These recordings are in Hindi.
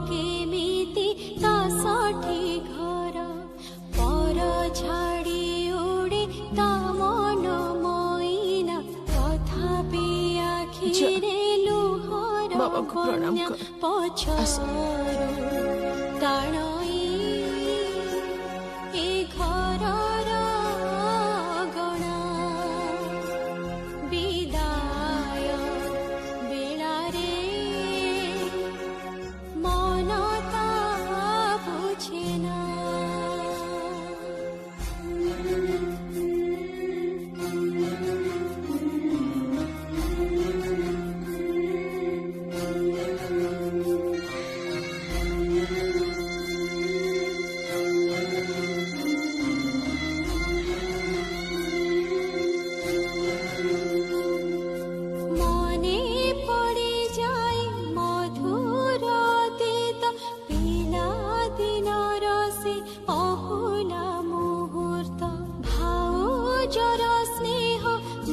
केमिति ता साठी घर पर छाड़ी उड़े ता मन मोइना तथापि आखिरे लुहर बाबा को प्रणाम कर। पछारू टाणई ए घरर गणा विदाय बेलारे मन ता बुझेना। মনে পড়ে যায় মধুর অতীত পিলাদিনর সে অহুলা মুহূর্ত ভাউজর স্নেহ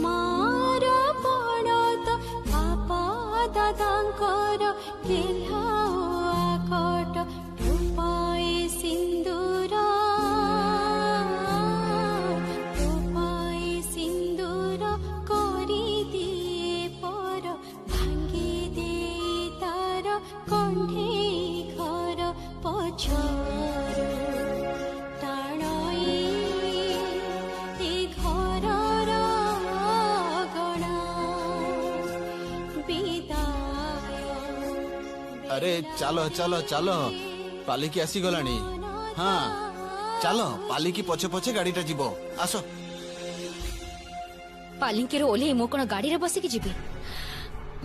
মার পণত বাপা দাদাঙ্কর গেহ্লা ও আকট টুপাଏ সিন্দুর କରି ଦିଏ ପର ଭାଙ୍ଗି ଦେଇ ତାର କଣ୍ଢେଇ ଘର ପଛରୁ ଟାଣଇ ଏ ଘରର ଗଣା ବିଦାୟ। अरे चलो चलो चलो पालिकी आसी गलानी। हाँ चलो पालिकी पछे पछे गाड़ीटा जीवो आसो। पालिंकेर ओले मो कोन गाड़ी रे बसिकी जीबी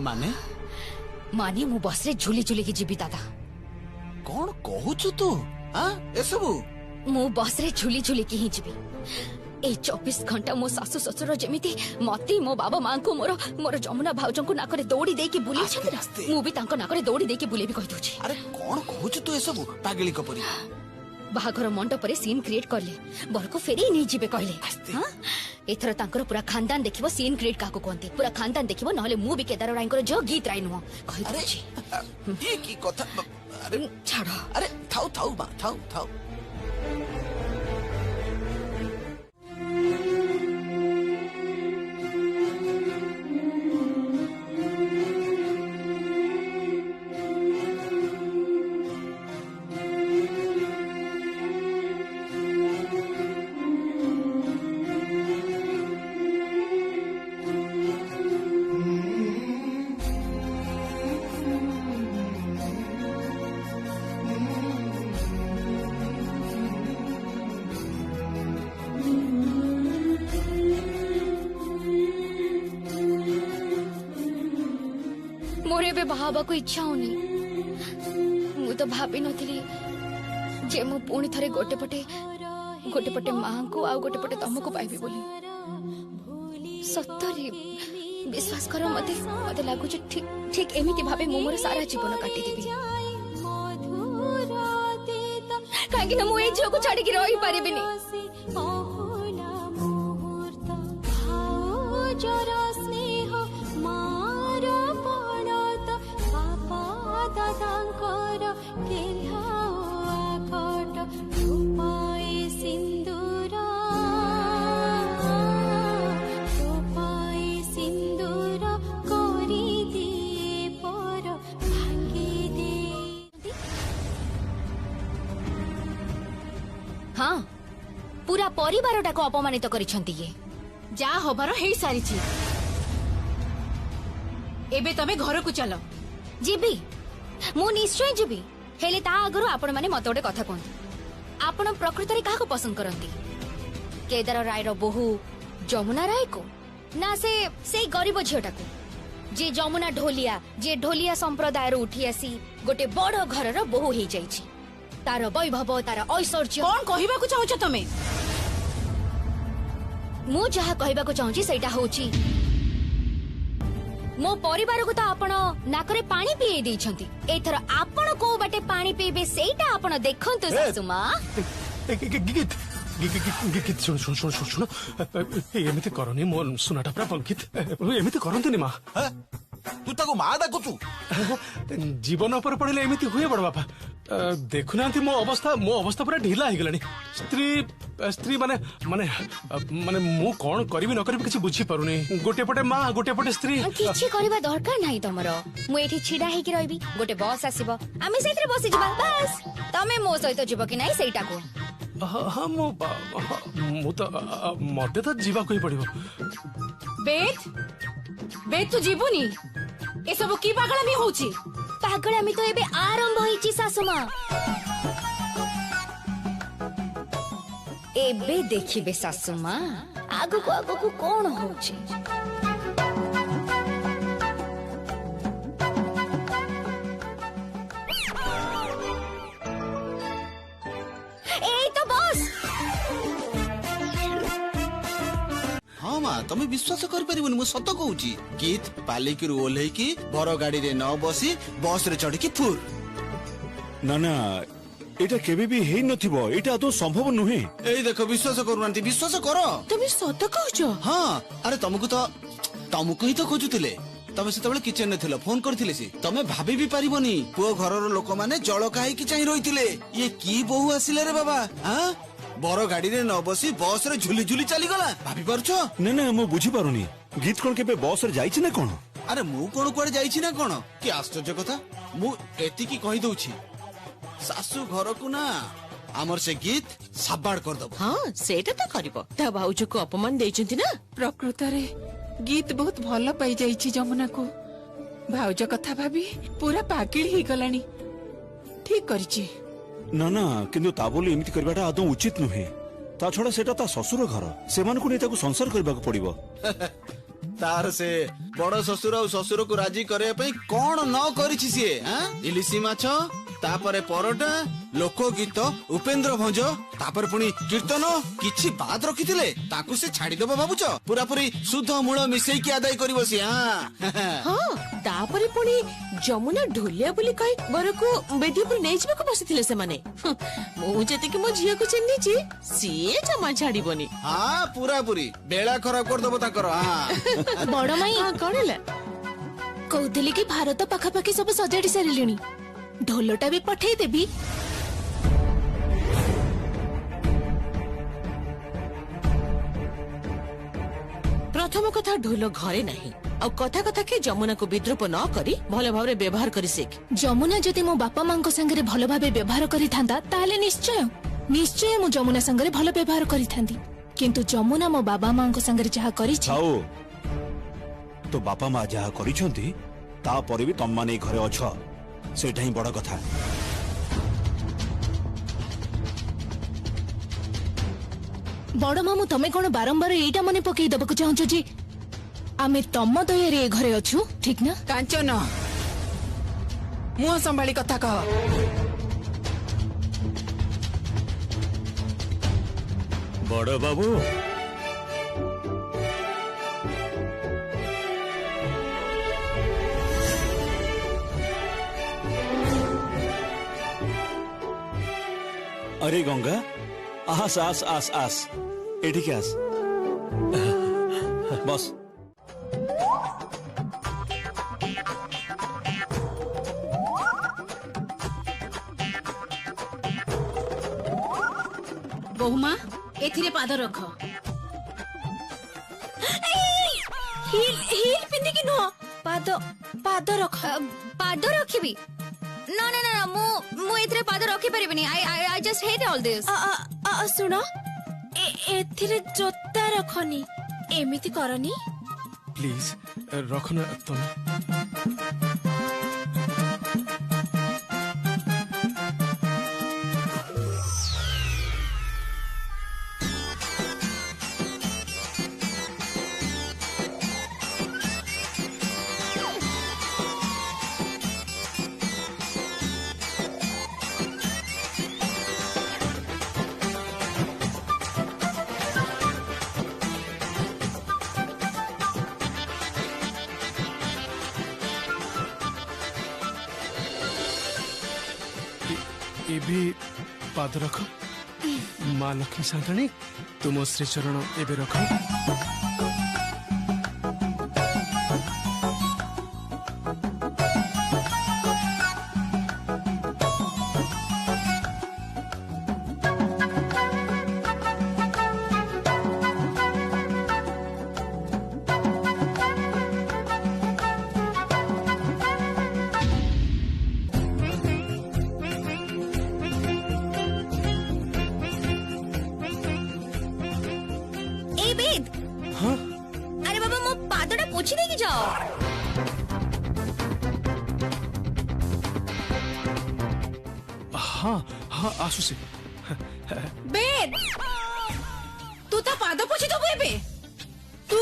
माने माने मु बस रे झुली झुली की जीबी दादा। कौन कहूचु तू? हाँ ए सबू मु बस रे झुली झुली की ही जीबी। ए 24 घंटा मो सासु ससुर जेमिति मते मो बाबा मां को मोर मोर जमुना भाउजन को नाकरे दौड़ी देकी बुली आस्ते, छथि आस्ते। मु भी तांको नाकरे दौड़ी देकी बुली भी कहि दोछि। अरे कौन कहूचु तू ए सबू पागली कपरी? बाहाघर मंडप रे सीन क्रिएट करले बर को फेरी नहीं जीबे कहले। आस्ते। हां एथर तांकर पूरा खानदान देखिबो सीन क्रिएट काको कोनते पूरा खानदान देखिबो नहले मु भी केदार रायंकर जो गीत राय नुह कहि अरे दोछि। ये की कथा? अरे छाड़ो अरे थाउ थाउ बा थाउ थाउ। मोर एबे बाहाबा को इच्छा होनी। मु तो भाभी नथिली जे मु पुणी थरे गोटे पटे मां को आ गोटे पटे तमको पाइबी बोली। सत्तरी विश्वास करो मते मते लागु जे ठीक ठीक एमिति भाबे मु मोर सारा जीवन काटी देबी। काहे कि मु ए झियो को छाडी कि रही पारिबिनी। अहुला मुहूर्त भाउजर स्नेह मार पणत बापा दादांकर गेह्ला ओ आकट टुपाए सिन्दूर କରି ଦିଏ ପର ଭାଙ୍ଗି ଦେଇ। हाँ पूरा परिवारटा को अपमानित करिसंती ये जा हबार हेई सारिछि। एबे तमे घर को चलो। जीबी मु निश्चय जीबी हेले ता आगरो आपण माने मत गोटे कथा कहंती आपण प्रकृति रे काहा को पसंद करंती केदार राय रो बहु जमुना राय को ना से गरीब झियोटा को जे जमुना ढोलिया संप्रदाय रो उठी आसी गोटे बड़ घर रो बहु हे जाईछि तार वैभव तार ऐश्वर्य कौन कहबा को चाहछ तमे? मु जहा कहबा को चाहूची सेटा होची मो परिवार को तो आपण नाकरे पानी पिए देइछंती एथर आपण को बाटे पानी पीबे सेटा आपण देखंतु सासुमा। गीत सुन एमिति करनी मो सुनाटा पूरा गीत एमिति करंतनी मां। तू ताको माँ डाकुचु जीवन ऊपर पड़े एमती हुए बड़ बापा देखुना मो अवस्था पूरा ढिला हो गलानी स्त्री स्त्री माने माने माने मु कौन करी न करी किसी बुझी पारुनी गोटे पटे माँ गोटे पटे स्त्री किछि करबा दरकार नाही तमरो मु एठी छिडा हे कि रहबी गोटे बस आसीबो आमे सेथरे बसि जिबा बस तमे मो सहित जिबो कि नाही सेटा को हाँ मु तो मते तो जीवा कोई पड़िबो बेद बेद तू जीवनी ए सब की पागल भी होची पागलामी तो एबे आरंभ होईची सासुमा एबे देखिबे सासुमा आगु को कोन होची एई तो बस हाँ माँ तमे विश्वास कर परिबनी मु सत कहूची गीत पालिकी ओल्हे की बर गाड़ी रे न बसी बस रे चढ़ी की फुर ना ना एटा केबे भी हेई नथिबो एटा तो संभव नुहे एई देखो विश्वास करूनांती विश्वास करो तुम सत कहछो हाँ अरे तुमको ही तो खोजुतिले तमे सेतबेले किचन ने थिलो फोन करथिले सी तमे भाबी भी पारिबनी पुओ घरर लोक माने जळ काहे की चाहि रहितिले ये की बहु आसिले रे बाबा हां बर गाड़ी रे न बसी बस रे झुली झुली चली गला भाबी परछो ना ना मु बुझी पारुनी गीत कोन केबे बस रे जाईची ना कोन अरे मु कोन कुआडे जाईची ना कोन की आश्चर्य कथा मु एति की कहि दउची सासू घर को ना आमर से गीत साबाड़ कर दबो हाँ सेटा तो करिबो ता भाउजो को अपमान देइचंती ना प्रकृत रे गीत बहुत भल पाई जाईची जमुना को भाउज कथा भाबी पूरा पागिल ही गलानी ठीक करिची ना ना किंतु ता बोली एमिति करबाटा आदौ उचित नुहे ता छडा सेटा ता ससुर घर सेमान को नै ताको संसार करबा को पड़िबो तार से बड़ ससुर और ससुर को राजी करे पई कोन न करिछि सिए हां इलिसी माछ तापरे परोटा लोकगीत उपेंद्र भंज तापर पुनी कीर्तन किछि बात रखिथिले ताकू से छाडी दबो भाबुच पूरा पूरी शुद्ध मूल मिसई की आदाय करबो सी हां हाँ तापरे पुणी जमुना ढोलिया बोली कहि बर को बेदी पर नै जिबा को बसिथिले से माने मु जते कि मो झिया को चिन्नीची सिए जमा छाडीबनी हां पूरा पूरी बेला खराब कर दबो ताकर हां बड़ माई हां कोनला कहूली कि भारत पाखापाखि सब सजाड़ी सारिलेनी ढोलटा भी पठेई देबी प्रथम कथा ढोल घरे नहीं और कथा कथा के जमुना को विद्रूप न करी भले भाव व्यवहार करी सीख जमुना जदि मो बापा मां संगे भल भाव व्यवहार करी थांदा ताले निश्चय निश्चय मु जमुना संगे भल व्यवहार करी थांदी किंतु जमुना मो बाबा मां संगे जहा करी छी आओ तो बापा माँ जहा करिछंती ता परे भी तम माने घरे अछ सेटा ही बड़ कथा बड़ मामू तमे कोन बारंबार एटा मने पकई दबक चाहछो जी आमे तम दयारे घरे अछु ठीक ना कांचन मुह संभाली कथा कह बड़ बाबू अरे गंगा आस आस आस आस एठी के आस बस बहुमा एथिरे पाद रख हिल हिल पिंदी कि नो पाद रखिबी ना ना ना मु एथरे पाद रखि परिबनी I just hate all this सुनो एथिरे जोता रखनी एमिति करनी प्लीज रखना तुम भी पाद रख माँ लक्ष्मी सांताणी तुम श्री चरण एबे रख जाओ। हाँ हाँ आसु से ବେଦ ତୁ ତା ପାଦ ପୋଛି ଦବୁ ଏବେ। ତୁ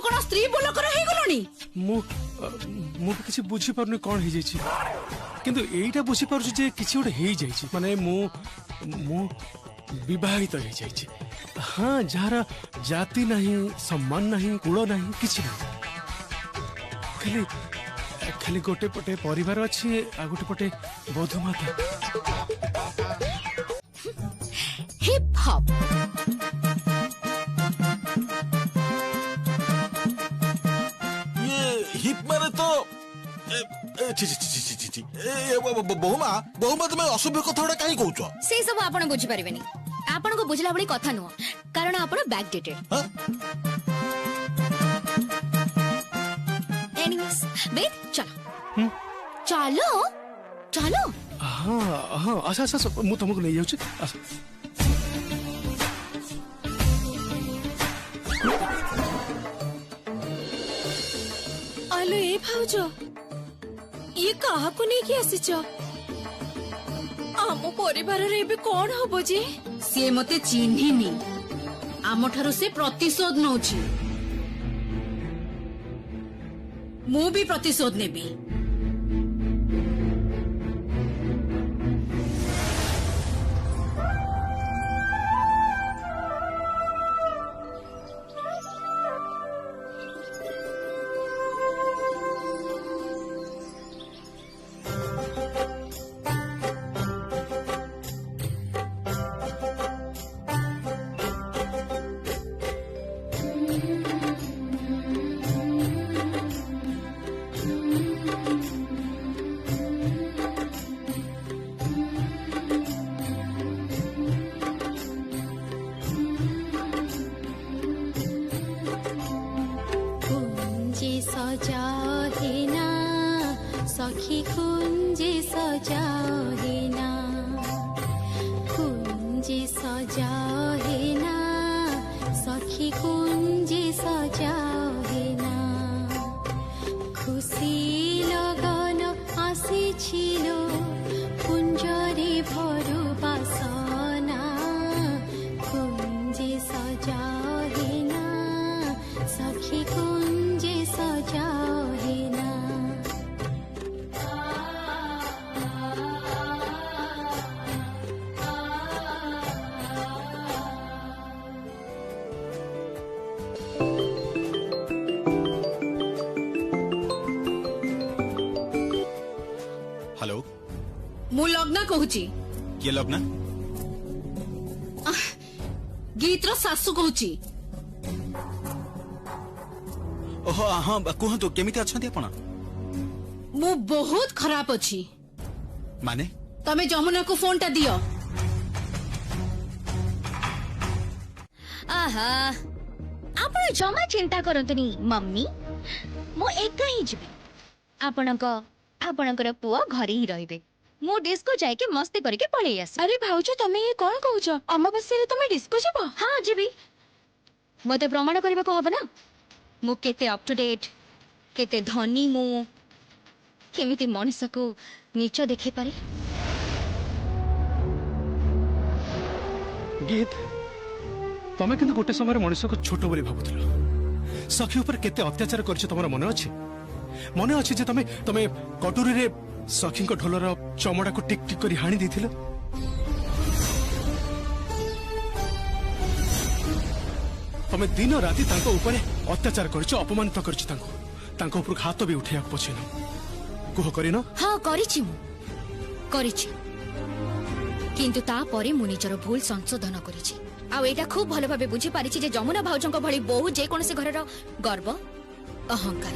କଣ ସ୍ତ୍ରୀ ବୋଲକର ହେଇଗଲଣି? ମୁଁ ବି କିଛି ବୁଝିପାରୁନି କଣ ହେଇଯାଇଛି, କିନ୍ତୁ ଏଇଟା ବୁଝିପାରୁଛି ଯେ କିଛି ଗୋଟେ ହେଇଯାଇଛି, ମାନେ ମୁଁ ବିବାହିତ ହେଇଯାଇଛି। ହଁ, ଯାହାର ଜାତି ନାହିଁ, ସମ୍ମାନ ନାହିଁ, କୁଳ ନାହିଁ, କିଛି ନାହିଁ। ଖାଲି ଖାଲି ଗୋଟେ ପଟେ ପରିବାର ଅଛି, ଆଉ ଗୋଟେ ପଟେ ବଧୂମାତା। हिप हॉप ये हिप माने तो बहुमा तुम असभ्य कथा गुड़ा कहीं कौच से सब आपण बुझी परिबेनी। आपण को बुझला बड़ी कथा नुह, कारण आपण बैक डेटेड। एनीवेज वेट, चलो चलो चलो। हाँ हाँ आसा आसा मु तुमको नहीं जाऊँ। आलो ए भाउज, ये काहाकु नहीं कि आसीच? आम परिवार रे एबे कोन हबो जे? ସେ ମତେ ଚିହ୍ନିନି, ଆମଠାରୁ ସେ ପ୍ରତିଶୋଧ ନଉଛି। ମୁଁ ବି ପ୍ରତିଶୋଧ ନେବି। सजा है ना सखी कुंजे सजा है ना कुंजे सजा है ना सखी कुंजे सजा है ना खुशी लगन आसिछिल कुंजरे भरु बासना कुंजे सजा है ना सखी कुंजे सजा है ना। हेलो ମୁଁ ଲଗ୍ନା କହୁଛି। किए लग्न ଗୀତର ଶାଶୁ କହୁଛି। ओहो हाँ कहतु केमिति अछंती आपण ମୁଁ ବହୁତ ଖରାପ ଅଛି। माने ତମେ ଯମୁନାକୁ ଫୋନଟା ଦିଅ। आहा आपण जमा चिंता करंतनी मम्मी, मो एका ही जिबे। आपणकर पुआ घरे ही रहिबे। मो डिस्को जाय के मस्ती करके पळेई आस। अरे भाउज तमे ये कौन कहूछ? अमावास्या रे तमे डिस्को जब? हाँ जीबी, मते प्रमाण करबा को हबो ना मु केते अप टू डेट, केते धनी, मु केमिति मनुष्य को नीच देखे पारे। गीत तमे किंतु गोटे समय मनुष्य को छोट बोली भाबुथिल। सखी ऊपर केते अत्याचार करछ तमरा मन अछि? मन अछि जे तमे कटोरी रे सखी को ढोलर चमड़ा को टिक टिक करी हाणी देथिल। तमे दिन राति तांको ऊपर अत्याचार करछ, अपमानित करछ, तांको ऊपर हाथ भी उठैया पछिन कुह करिन? हाँ करिछि मु करिछि, किंतु ता परे मु निजर भूल संशोधन करिछि। आ एटा खूब भलो भाबे बुझी पारिछि जे जमुना भाउजंक भली बहु जे कोनसे घरर गर्व अहंकार,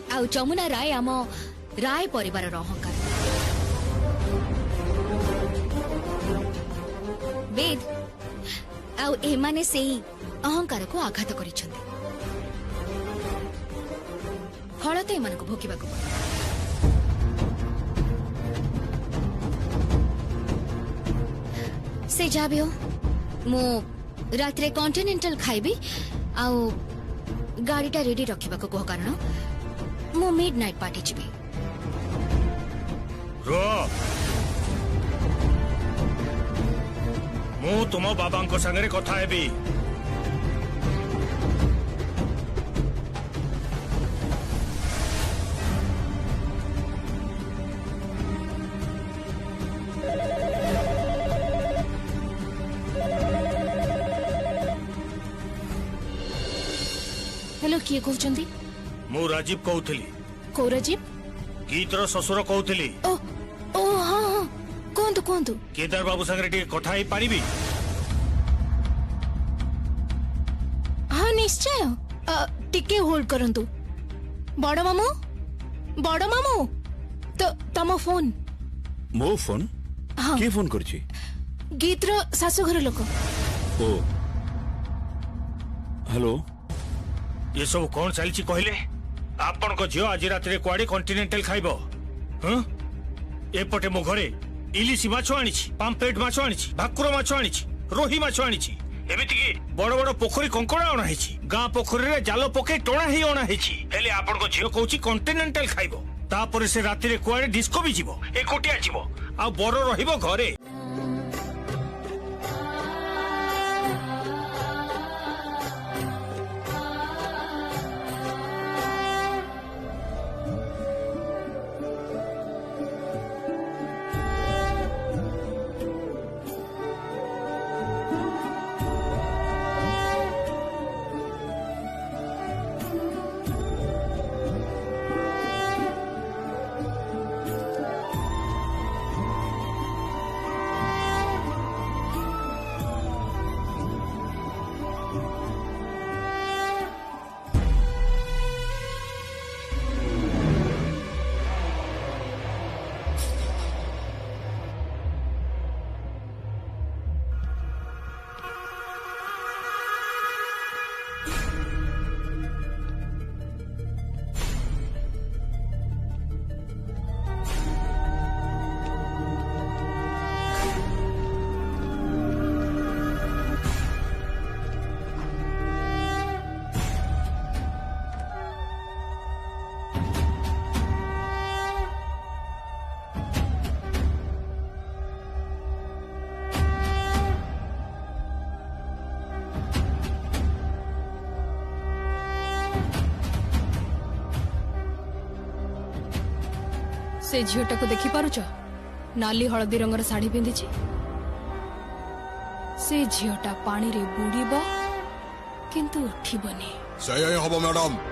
आ जमुना राय आम राय परिवारर अहंकार। वेद आ एमाने सेही अहंकार को आघात करिछन्ति। फल तो एमानकु भोगिबाकु पड़े। से जा भी हो, मु रात्रे कॉन्टिनेंटल खाइबी, आउ गाड़ीटा रेडी रखा कह कारण मु मिड नाइट पार्टी जीवी मु तुम बाबा संगे कथा हेबी हेलो किए कहउचंदी मु राजीव कहूली को राजीव गीतर ससुर कहूली ओ ओ हां हां कोंतु कोंतु केदार बाबू संगे टिके कथा हे पारिबी हां निश्चय टिके होल्ड करंतु बड़ मामू तो तम फोन मो फोन हाँ के फोन करछि गीतर शाशुघर लोक ओ हेलो ये सब कौन चलछि कहले आपन को झियो आज रात रे कुआडे कॉन्टिनेंटल खाइबो हां एपटे मो घरे इलिसी माछ आनिछि पाम्पलेट माछ आनिछि भाकुर माछ आनिछि रोही माछ आनिछि एमिति कि बड़ बड़ पोखरी कंकड़ा आना हेछि गां पोखरी रे जाल पके टोणा ही आना हेछि हेले आपन को झियो कहउछि कॉन्टिनेंटल खाइबो तापर से रात रे कुआडे डिस्को भी जीवो एकोटिया जीवो आ बर रहिबो घरे से झीटा को देखि पारुच नाली हलदी रंगर साड़ी पिंधि से झीटा पानी रे बुड़ीब किंतु उठिबनी सही हबो मैडम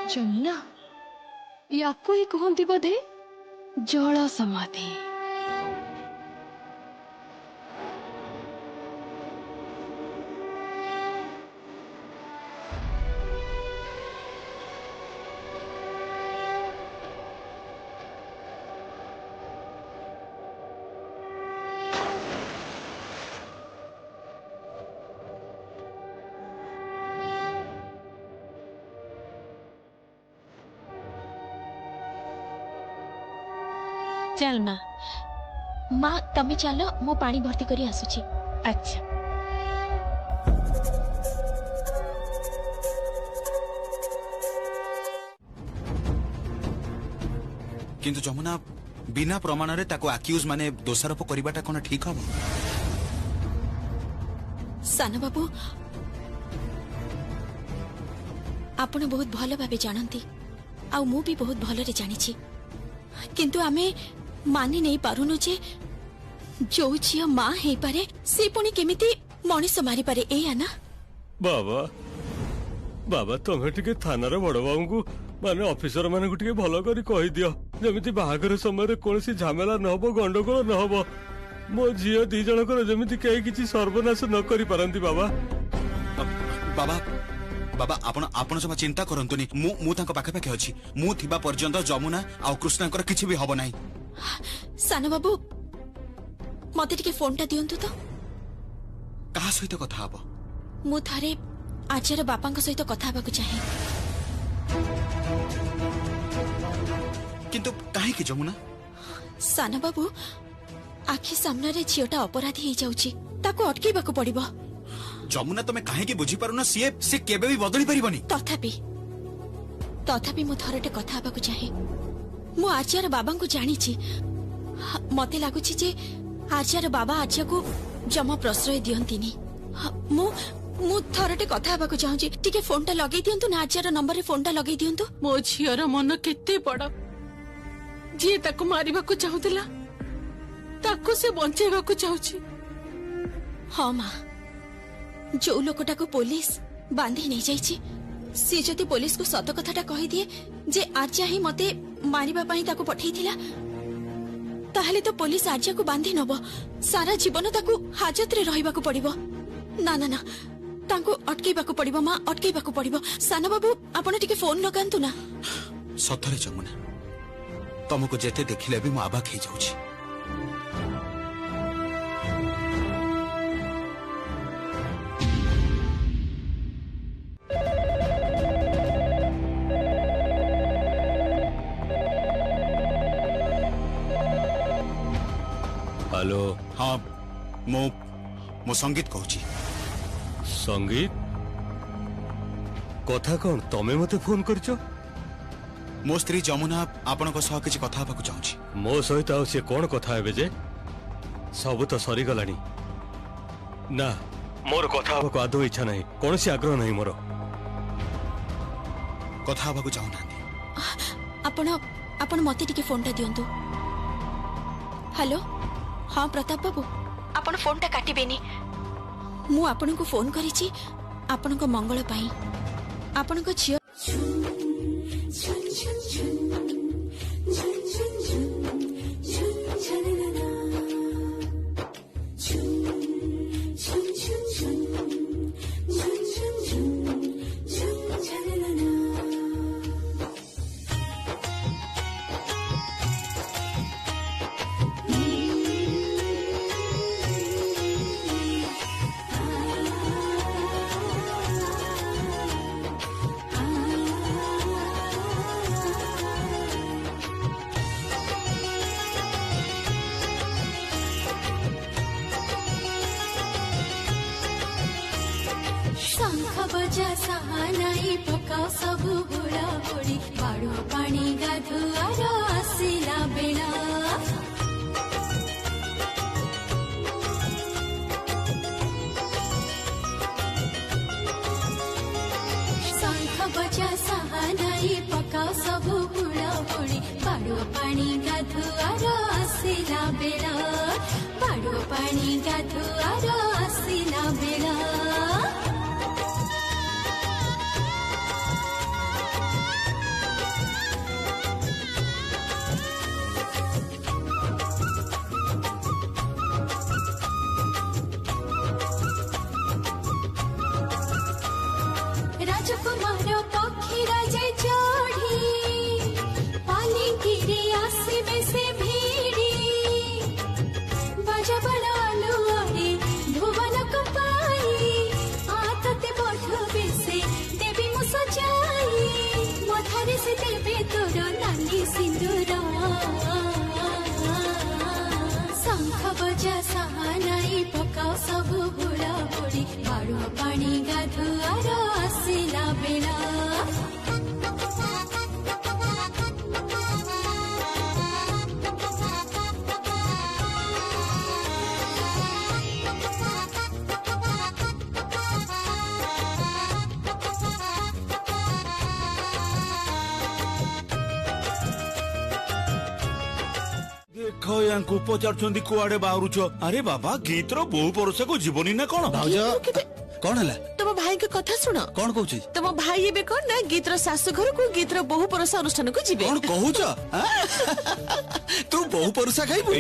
जमुना याको ही कहती बोधे जल समाधि चल माँ तमे चलो मो पानी भर्ती करी आसुची। अच्छा किंतु जमुना बिना प्रमाण रे ताको अक्यूज माने दोषारोप करबाटा कोन ठीक हबो साना बाबू आपण बहुत भल भाबे जानती आ मु भी बहुत भल रे जानिछि किंतु आमे मानि नहीं पारुनु जे जो झिया माँ हे पारे से पुणी केमिति मनीष मारी पारे ए ना बाबा बाबा तुम्हें टिके थानार बड़ बाबू को माने ऑफिसर माने को टिके भलो करी कहि दियो जेमिति बाहागर समय कोनसी झमेला न हबो गंडगोल न हबो मो झिया दी जनकर जेमिति केही किछि सर्वनाश न करि पारंती बाबा बाबा बाबा आपण आपण जमा चिंता करंतुनी मु तांको पाखे पाखे अछि मु थिबा पर्यंत जमुना आ कृष्णाकर किछि भी हबो नाही। सानो बाबू मते टिके फोनटा दियंतु तो। कहा सहित कथा हबो? मु थारे आचार्य बापांको सहित कथा हबाकु चाहे। किंतु काहे कि जमुना? सानो बाबू आखि सामने रे झियोटा अपराधी हे जाउची ताको अटकेबाकु पड़िबो। जमुना तमे काहे कि बुझी पारुना से केबे भी बदली परिबनी। तथापि मु थरटे कथा हबाकु चाहे। मु आचार्य बाबांको जानिची मते लागुची जे आचार्य बाबा आज्ञा को जमा प्रश्रय दियंतिनी। मु थरटे कथा हबाकु चाहूची टिके फोनटा लगेई दियंतु ना आचार्य नंबर रे फोनटा लगेई दियंतु। मो झियर मन केते बड़ जी ताको मारिबाकु चाहुतिला ताको से बंचेबाकु चाहुची। हाँ माँ जो लोकटा को पुलिस बांधी नहीं जाइछि सी जति पुलिस को सत कथाटा कहि दिए जे आर्या ही मते मारिबा पई ताको पठेइथिला ताहले तो पुलिस आर्या को बांधी नबो सारा जीवन ताको हाजत रे रहिबाकु पड़िबो। ना ना ना ताको अटकेबाकु पड़िबो माँ अटकेबाकु पड़िबो। सानो बाबू आपण टिके फोन लगांतु ना। सतरे जमुना तुमको जेते देखिले भी मु आबाक हे जाउची। हेलो हाँ मो संगीत कहूची। संगीत कथा कौन तमे मते फोन करछो? मो स्त्री जमुना आपण को सह किछि कथा हबाकु चाहूची। मो सहित आ से कोन कथा हेबे जे सब तो सरी गलानी ना मोर कथा हबाकु आदौ इच्छा नहीं कोनसी आग्रह नहीं मोर कथा हबाकु चाहू ना। आपण मते टिके फोनटा दियंतु। हेलो हाँ प्रताप बाबू आपण फोनटा काटिबेनी मु आपण को फोन करिछि आपण को मंगल पाई आपण को झियो शंख बजा सानाई पकाओ सबु बुड़ा बुड़ी बाड़ो पानी गाधुआर आसिला बेला। शंख बजा सानाई पकाओ सबु बुड़ा बुड़ी बाड़ो पानी गाधुआर आसिला बेला बाड़ो पानी गाधुआर आसिला बेला। राजकुमार पक्षी राजे चढ़ी पाली गिरी आसवे से भीड़ी बजा बड़ालू अरे भुवन कपाई आतते बढ़वे से देवी मु सजाई मथारे से देवे तोर नानी सिंदूर। शंख बजा सानाई पकाओ सबु बुड़ा बुड़ी बाड़ो पानी गाधुआर आसिला बेला। ଦେଖ ୟାଙ୍କୁ ପଚାରୁଛନ୍ତି କୁଆଡେ ବାହାରୁଛ? ଆରେ ବାବା ଗୀତର ବହୁ ପରସକୁ ଯିବନି ନା କଣ? ଭାଉଜ कौन है तुम भाई के कथा सुन कौन कहूची तुम भाई एबे कौन ना गीतर शाशु घर को गीतर बहु परसा अनुष्ठान को जीवे कौन कहूच तू बहु परुषा खाइबू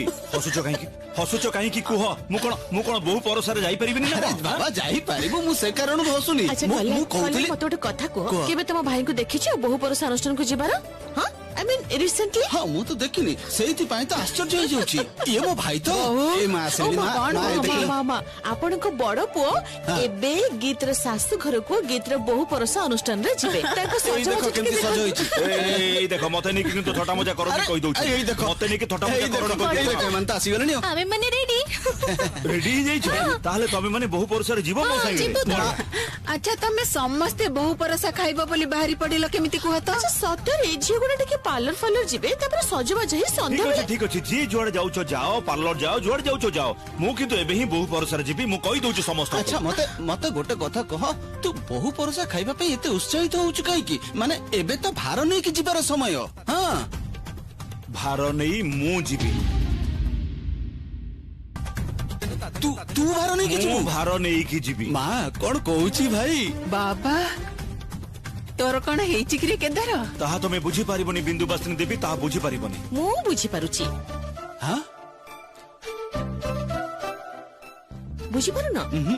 हसुच कहीं कुह मु कौन बहु परसारे जाई परिबिनी ना अरे बाबा जाई पारिबू मु से कारण हसुनी अच्छा मु कले कहूतली मते गोटे कथा को कुह। केबे तुम भाई को देखिछो बहु परसा अनुष्ठान को जीवार हां आई मीन रिसेंटली हाँ मु तो देखिनी सेहिति पाई तो आश्चर्य हो जाउची ये मो भाई तो ए मां से मामा आपण को बड़ पुओ एबे गीतर शाशु घर को गीतर बहु परसा अनुष्ठान रे जीवे ताको ए देखो केमती सज होइची ए देखो मते नहीं किंतु थटा मजा करो कहि दउची ए देखो मते नहीं कि थटा ए मजा करो देखो ए देखो मन तो आसी गलनी आमे माने रेडी रेडी ही जाई छ ताले तमे माने बहु परसारे जीव मो संगे अच्छा तमे समस्ते बहु परसा खाइबो बोली बाहरी पडिलो केमिति कुह तो अच्छा सतरे झियो गुडा टिके पार्लर फार्लर जीवे तापर सजबाज ही संध्या ठीक अछि जी जुआड़े जाउछो जाओ पार्लर जाओ जुआड़े जाउछो जाओ मु किंतु एबे ही बहु परसारे जीबी मु कहि दउछु समस्त अच्छा मते मते गोटे कथा कह तू बहु परुषा खाइबा पे एते उत्साहित होउछु काई की माने एबे तो भार नै कि जीवार समय हां भार नहीं मु जीबी तू तू भार नै कि मु जीबू भार नहीं कि जीबी मां कोन कहूची भाई बाबा तोर कोन हेइची कि रे केदार ताहा तमे बुझी पारिबनी बिंदु बस्तिनी देवी ताहा बुझी पारिबनी मु बुझी पारुची हां बुझी पारु न